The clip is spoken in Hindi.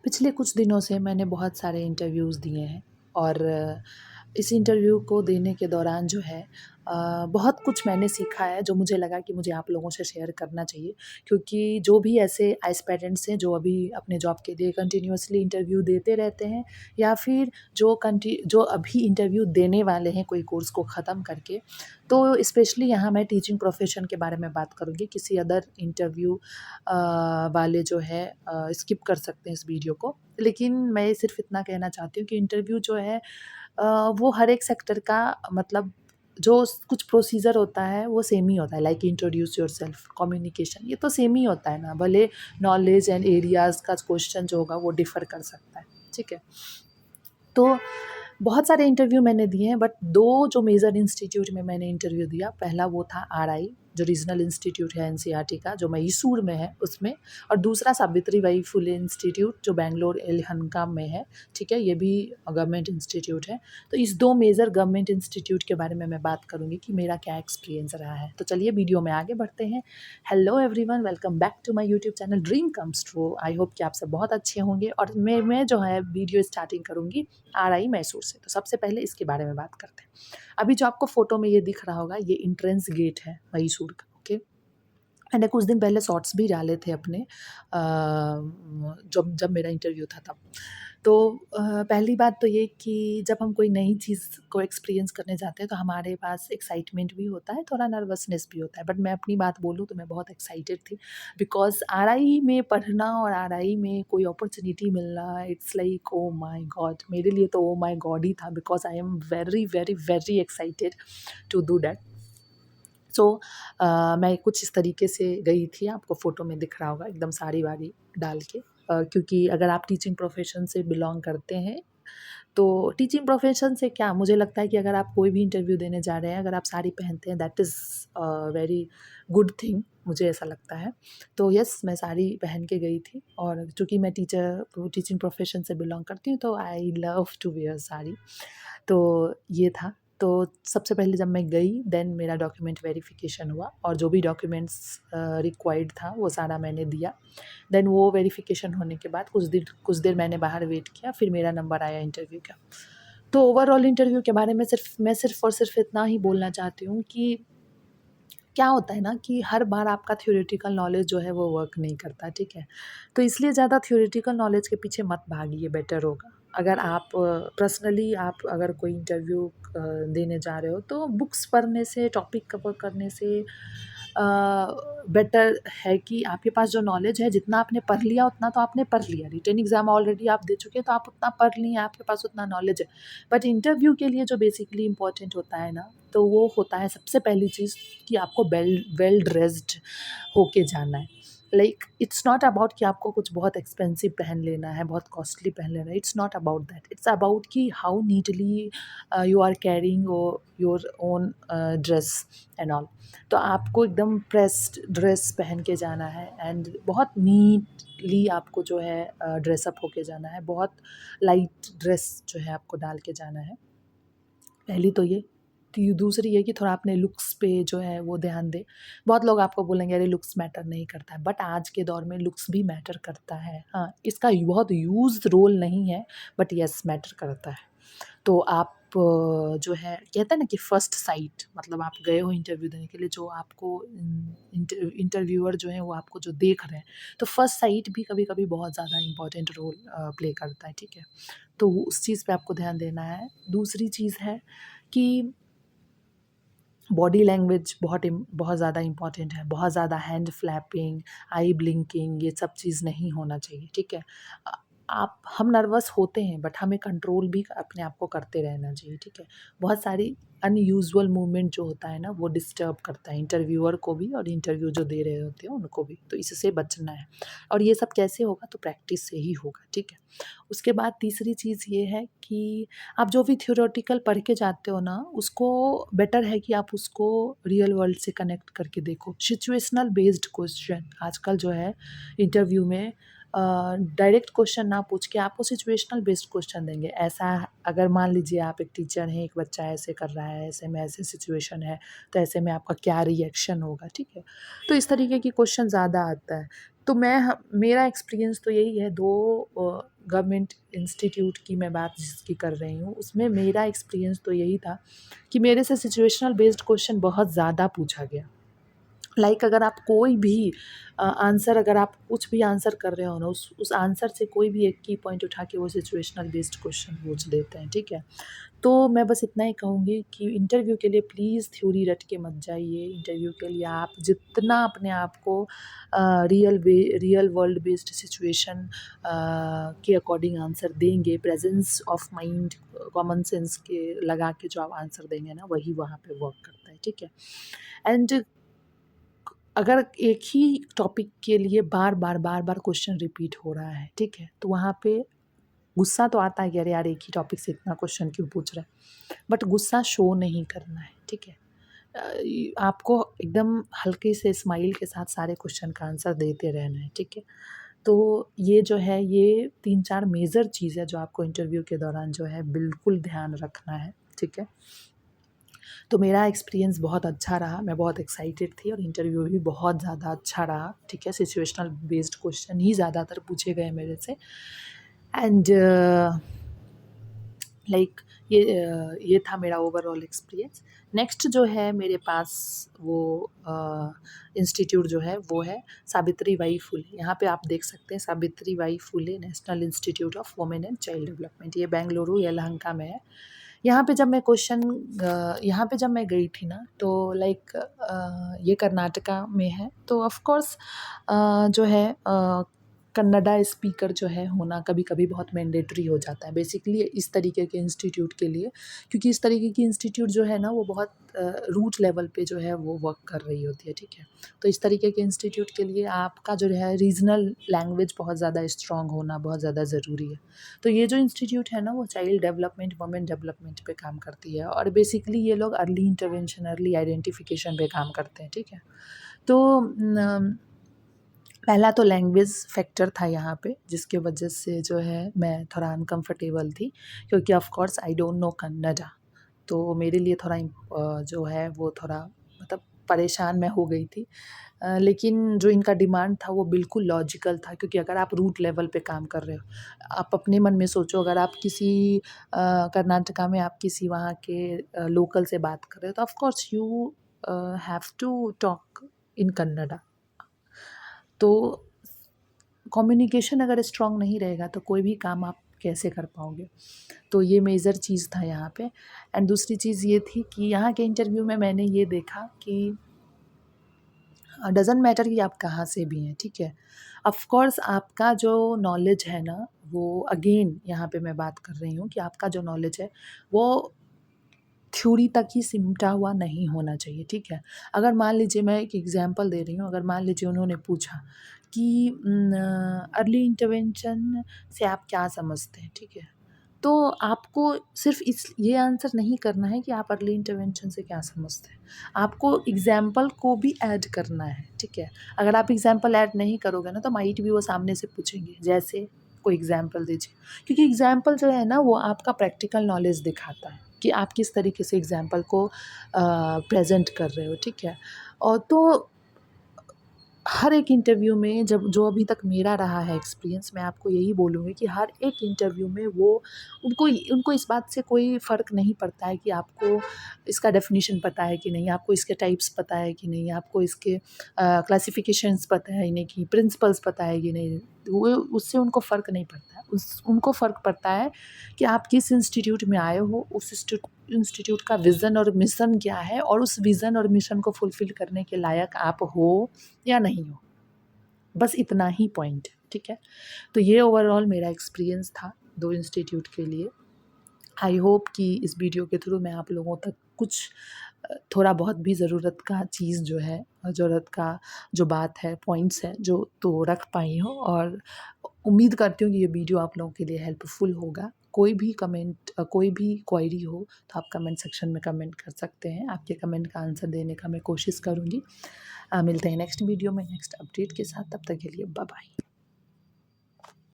पिछले कुछ दिनों से मैंने बहुत सारे इंटरव्यूज़ दिए हैं और इस इंटरव्यू को देने के दौरान जो है बहुत कुछ मैंने सीखा है जो मुझे लगा कि मुझे आप लोगों से शेयर करना चाहिए। क्योंकि जो भी ऐसे एस्पायरेंट्स हैं जो अभी अपने जॉब के लिए कंटिन्यूअसली इंटरव्यू देते रहते हैं या फिर जो अभी इंटरव्यू देने वाले हैं कोई कोर्स को ख़त्म करके, तो स्पेशली यहाँ मैं टीचिंग प्रोफेशन के बारे में बात करूँगी। किसी अदर इंटरव्यू वाले जो है स्किप कर सकते हैं इस वीडियो को। लेकिन मैं सिर्फ़ इतना कहना चाहती हूँ कि इंटरव्यू जो है वो हर एक सेक्टर का मतलब जो कुछ प्रोसीजर होता है वो सेम ही होता है। लाइक इंट्रोड्यूस योरसेल्फ, कम्युनिकेशन, ये तो सेम ही होता है ना। भले नॉलेज एंड एरियाज़ का क्वेश्चन जो होगा वो डिफ़र कर सकता है, ठीक है। तो बहुत सारे इंटरव्यू मैंने दिए हैं, बट 2 जो मेजर इंस्टीट्यूट में मैंने इंटरव्यू दिया, पहला वो था आरआई जो रीजनल इंस्टीट्यूट है एनसीईआरटी का, जो मैसूर में है उसमें। और दूसरा सावित्रीबाई फुले इंस्टीट्यूट जो बैंगलोर एलहंका में है, ठीक है। ये भी गवर्नमेंट इंस्टीट्यूट है। तो इस 2 मेजर गवर्नमेंट इंस्टीट्यूट के बारे में मैं बात करूँगी कि मेरा क्या एक्सपीरियंस रहा है। तो चलिए वीडियो में आगे बढ़ते हैं। Hello everyone, welcome back to my YouTube channel dream comes true. I hope कि आप सब बहुत अच्छे होंगे और मैं जो है वीडियो स्टार्टिंग करूँगी आरआई मैसूर से। तो सबसे पहले इसके बारे में बात करते हैं। अभी जो आपको फ़ोटो में ये दिख रहा होगा, ये एंट्रेंस गेट है मैसूर का, ओके। मैंने कुछ दिन पहले शॉर्ट्स भी डाले थे अपने जब जब मेरा इंटरव्यू था तब। तो पहली बात तो ये कि जब हम कोई नई चीज़ को एक्सपीरियंस करने जाते हैं तो हमारे पास एक्साइटमेंट भी होता है, थोड़ा नर्वसनेस भी होता है। बट मैं अपनी बात बोलूँ तो मैं बहुत एक्साइटेड थी, बिकॉज़ आरआई में पढ़ना और आरआई में कोई अपॉर्च्युनिटी मिलना, it's like oh my god! मेरे लिए तो ओह माय गॉड ही था, because I am very, very, very excited to do that. So मैं कुछ इस तरीके से गई थी, आपको फ़ोटो में दिख रहा होगा एकदम साड़ी-वाड़ी डाल के। क्योंकि अगर आप टीचिंग प्रोफ़ेशन से बिलॉन्ग करते हैं, तो टीचिंग प्रोफ़ेशन से क्या, मुझे लगता है कि अगर आप कोई भी इंटरव्यू देने जा रहे हैं, अगर आप साड़ी पहनते हैं, that is very good thing, मुझे ऐसा लगता है। तो येस, मैं साड़ी पहन के गई थी और चूँकि मैं टीचिंग प्रोफ़ेशन से बिलॉन्ग करती हूँ, तो I love to wear sari. तो ये था। तो सबसे पहले जब मैं गई, देन मेरा डॉक्यूमेंट वेरिफ़िकेशन हुआ और जो भी डॉक्यूमेंट्स रिक्वायर्ड था वो सारा मैंने दिया। देन वो वेरिफ़िकेशन होने के बाद कुछ देर मैंने बाहर वेट किया, फिर मेरा नंबर आया इंटरव्यू का। तो ओवरऑल इंटरव्यू के बारे में सिर्फ़ और सिर्फ़ इतना ही बोलना चाहती हूँ कि क्या होता है ना कि हर बार आपका थ्योरेटिकल नॉलेज जो है वो वर्क नहीं करता, ठीक है? तो इसलिए ज़्यादा थ्योरेटिकल नॉलेज के पीछे मत भागिए, बेटर होगा। अगर आप पर्सनली आप अगर कोई इंटरव्यू देने जा रहे हो तो बुक्स पढ़ने से, टॉपिक कवर करने से बेटर है कि आपके पास जो नॉलेज है, जितना आपने पढ़ लिया उतना तो आपने पढ़ लिया। रिटन एग्ज़ाम ऑलरेडी आप दे चुके हैं तो आप उतना पढ़ लिए हैं, आपके पास उतना नॉलेज है। बट इंटरव्यू के लिए जो बेसिकली इम्पोर्टेंट होता है ना, तो वो होता है सबसे पहली चीज़ कि आपको वेल ड्रेस्ड होके जाना है। लाइक इट्स नॉट अबाउट कि आपको कुछ बहुत एक्सपेंसिव पहन लेना है, बहुत कॉस्टली पहन लेना है। It's not about that. It's about कि how neatly you are carrying your own dress and all. तो आपको एकदम प्रेस्ड ड्रेस पहन के जाना है एंड बहुत नीटली आपको जो है ड्रेसअप होके जाना है। बहुत लाइट ड्रेस जो है आपको डाल के जाना है। पहली तो ये। दूसरी ये कि थोड़ा अपने लुक्स पे जो है वो ध्यान दें। बहुत लोग आपको बोलेंगे अरे लुक्स मैटर नहीं करता है, बट आज के दौर में लुक्स भी मैटर करता है। हाँ, इसका बहुत यूज़्ड रोल नहीं है, बट येस मैटर करता है। तो आप जो है कहते हैं ना कि फर्स्ट साइट, मतलब आप गए हो इंटरव्यू देने के लिए, जो आपको इंटरव्यूअर जो है वो आपको जो देख रहे हैं, तो फर्स्ट साइट भी कभी-कभी बहुत ज़्यादा इम्पोर्टेंट रोल प्ले करता है, ठीक है? तो उस चीज़ पे आपको ध्यान देना है। दूसरी चीज़ है कि बॉडी लैंग्वेज बहुत ज़्यादा इम्पॉर्टेंट है। बहुत ज़्यादा हैंड फ्लैपिंग, आई ब्लिंकिंग, ये सब चीज़ नहीं होना चाहिए, ठीक है? अ, आप हम नर्वस होते हैं, बट हमें कंट्रोल भी अपने आप को करते रहना चाहिए, ठीक है? बहुत सारी अनयूजुअल मूवमेंट जो होता है ना, वो डिस्टर्ब करता है इंटरव्यूअर को भी और इंटरव्यू जो दे रहे होते हैं उनको भी, तो इससे बचना है। और ये सब कैसे होगा, तो प्रैक्टिस से ही होगा, ठीक है? उसके बाद तीसरी चीज़ ये है कि आप जो भी थ्योरेटिकल पढ़ के जाते हो ना, उसको बेटर है कि आप उसको रियल वर्ल्ड से कनेक्ट करके देखो। सिचुएशनल बेस्ड क्वेश्चन आजकल जो है इंटरव्यू में डायरेक्ट क्वेश्चन ना पूछ के आपको सिचुएशनल बेस्ड क्वेश्चन देंगे। ऐसा अगर मान लीजिए आप एक टीचर हैं, एक बच्चा ऐसे कर रहा है, ऐसे में ऐसी सिचुएशन है, तो ऐसे में आपका क्या रिएक्शन होगा, ठीक है? तो इस तरीके की क्वेश्चन ज़्यादा आता है। तो मेरा एक्सपीरियंस तो यही है, 2 गवर्नमेंट इंस्टीट्यूट की मैं बात जिसकी कर रही हूँ, उसमें मेरा एक्सपीरियंस तो यही था कि मेरे से सिचुएशनल बेस्ड क्वेश्चन बहुत ज़्यादा पूछा गया। अगर आप कोई भी आंसर अगर आप कुछ भी आंसर कर रहे हो ना, उस आंसर से कोई भी एक की पॉइंट उठा के वो सिचुएशनल बेस्ड क्वेश्चन पूछ देते हैं, ठीक है? तो मैं बस इतना ही कहूँगी कि इंटरव्यू के लिए प्लीज़ थ्योरी रट के मत जाइए। इंटरव्यू के लिए आप जितना अपने आप को रियल वर्ल्ड बेस्ड सिचुएशन के अकॉर्डिंग आंसर देंगे, presence of mind, common sense के लगा के जो आप आंसर देंगे ना, वही वहाँ पे वर्क करता है, ठीक है? एंड अगर एक ही टॉपिक के लिए बार-बार क्वेश्चन रिपीट हो रहा है, ठीक है? तो वहाँ पे गुस्सा तो आता है कि अरे यार, एक ही टॉपिक से इतना क्वेश्चन क्यों पूछ रहे हैं? बट गुस्सा शो नहीं करना है, ठीक है? आपको एकदम हल्के से स्माइल के साथ सारे क्वेश्चन का आंसर देते रहना है, ठीक है? तो ये जो है, ये 3-4 मेजर चीज़ है जो आपको इंटरव्यू के दौरान जो है बिल्कुल ध्यान रखना है, ठीक है? तो मेरा एक्सपीरियंस बहुत अच्छा रहा, मैं बहुत एक्साइटेड थी और इंटरव्यू भी बहुत ज़्यादा अच्छा रहा, ठीक है? सिचुएशनल बेस्ड क्वेश्चन ही ज़्यादातर पूछे गए मेरे से। एंड लाइक ये था मेरा ओवरऑल एक्सपीरियंस। नेक्स्ट जो है मेरे पास वो इंस्टीट्यूट जो है वो है सावित्री बाई फुले। यहाँ पे आप देख सकते हैं Savitri by Phule national institute of women and child development, ये बेंगलुरु यलहंका में है। यहाँ पे जब मैं गई थी ना, तो ये कर्नाटका में है, तो ऑफ़ कोर्स जो है कन्नड़ा स्पीकर जो है होना कभी-कभी बहुत मैंडेटरी हो जाता है बेसिकली इस तरीके के इंस्टीट्यूट के लिए, क्योंकि इस तरीके की इंस्टीट्यूट जो है ना वो बहुत रूट लेवल पे जो है वो वर्क कर रही होती है, ठीक है? तो इस तरीके के इंस्टीट्यूट के लिए आपका जो है रीजनल लैंग्वेज बहुत ज़्यादा स्ट्रॉन्ग होना बहुत ज़्यादा ज़रूरी है। तो ये जो इंस्टीट्यूट है ना वो चाइल्ड डेवलपमेंट, वुमेन डेवलपमेंट पे काम करती है और बेसिकली ये लोग अर्ली इंटरवेंशन, अर्ली आइडेंटिफिकेशन पे काम करते हैं, ठीक है? तो पहला तो लैंग्वेज फैक्टर था यहाँ पे, जिसकी वजह से जो है मैं थोड़ा अनकंफर्टेबल थी, क्योंकि of course I don't know Kannada. तो मेरे लिए थोड़ा जो है वो थोड़ा मतलब परेशान मैं हो गई थी। लेकिन जो इनका डिमांड था वो बिल्कुल लॉजिकल था, क्योंकि अगर आप रूट लेवल पे काम कर रहे हो, आप अपने मन में सोचो, अगर आप किसी कर्नाटका में आप किसी वहाँ के लोकल से बात कर रहे हो, तो of course you have to talk in Kannada. तो कम्युनिकेशन अगर स्ट्रॉन्ग नहीं रहेगा तो कोई भी काम आप कैसे कर पाओगे? तो ये मेजर चीज़ था यहाँ पे। एंड दूसरी चीज़ ये थी कि यहाँ के इंटरव्यू में मैंने ये देखा कि डज़न्ट मैटर कि आप कहाँ से भी हैं, ठीक है? ऑफ़ कोर्स आपका जो नॉलेज है ना, वो अगेन यहाँ पे मैं बात कर रही हूँ कि आपका जो नॉलेज है वो थ्योरी तक ही सिमटा हुआ नहीं होना चाहिए, ठीक है? अगर मान लीजिए, मैं एक एग्ज़ाम्पल दे रही हूँ, अगर मान लीजिए उन्होंने पूछा कि अर्ली इंटरवेंशन से आप क्या समझते हैं, ठीक है? तो आपको सिर्फ़ इस ये आंसर नहीं करना है कि आप अर्ली इंटरवेंशन से क्या समझते हैं। आपको एग्ज़ाम्पल को भी ऐड करना है, ठीक है? अगर आप एग्ज़ाम्पल ऐड नहीं करोगे ना, तो माइट भी वो सामने से पूछेंगे, जैसे कोई एग्ज़ाम्पल दीजिए। क्योंकि एग्ज़ाम्पल जो है ना वो आपका प्रैक्टिकल नॉलेज दिखाता है कि आप किस तरीके से एग्ज़ाम्पल को प्रेज़ेंट कर रहे हो, ठीक है? और तो हर एक इंटरव्यू में, जब जो अभी तक मेरा रहा है एक्सपीरियंस, मैं आपको यही बोलूँगी कि हर एक इंटरव्यू में वो उनको उनको इस बात से कोई फ़र्क नहीं पड़ता है कि आपको इसका डेफ़िनिशन पता है कि नहीं, आपको इसके टाइप्स पता है कि नहीं, आपको इसके क्लासिफ़िकेशंस पता है नहीं, कि प्रिंसिपल्स पता है कि नहीं, वो उससे उनको फ़र्क नहीं पड़ता है। उनको फ़र्क पड़ता है कि आप किस इंस्टीट्यूट में आए हो, उस इंस्टीट्यूट का विज़न और मिशन क्या है, और उस विज़न और मिशन को फुलफ़िल करने के लायक आप हो या नहीं हो। बस इतना ही पॉइंट है, ठीक है? तो ये ओवरऑल मेरा एक्सपीरियंस था 2 इंस्टीट्यूट के लिए। आई होप कि इस वीडियो के थ्रू मैं आप लोगों तक कुछ थोड़ा बहुत भी ज़रूरत का चीज़ जो है, ज़रूरत का जो बात है, पॉइंट्स हैं, जो तो रख पाई हूँ, और उम्मीद करती हूँ कि ये वीडियो आप लोगों के लिए हेल्पफुल होगा। कोई भी क्वेरी हो तो आप कमेंट सेक्शन में कमेंट कर सकते हैं। आपके कमेंट का आंसर देने का मैं कोशिश करूँगी। मिलते हैं नेक्स्ट वीडियो में नेक्स्ट अपडेट के साथ, तब तक के लिए बाय बाय।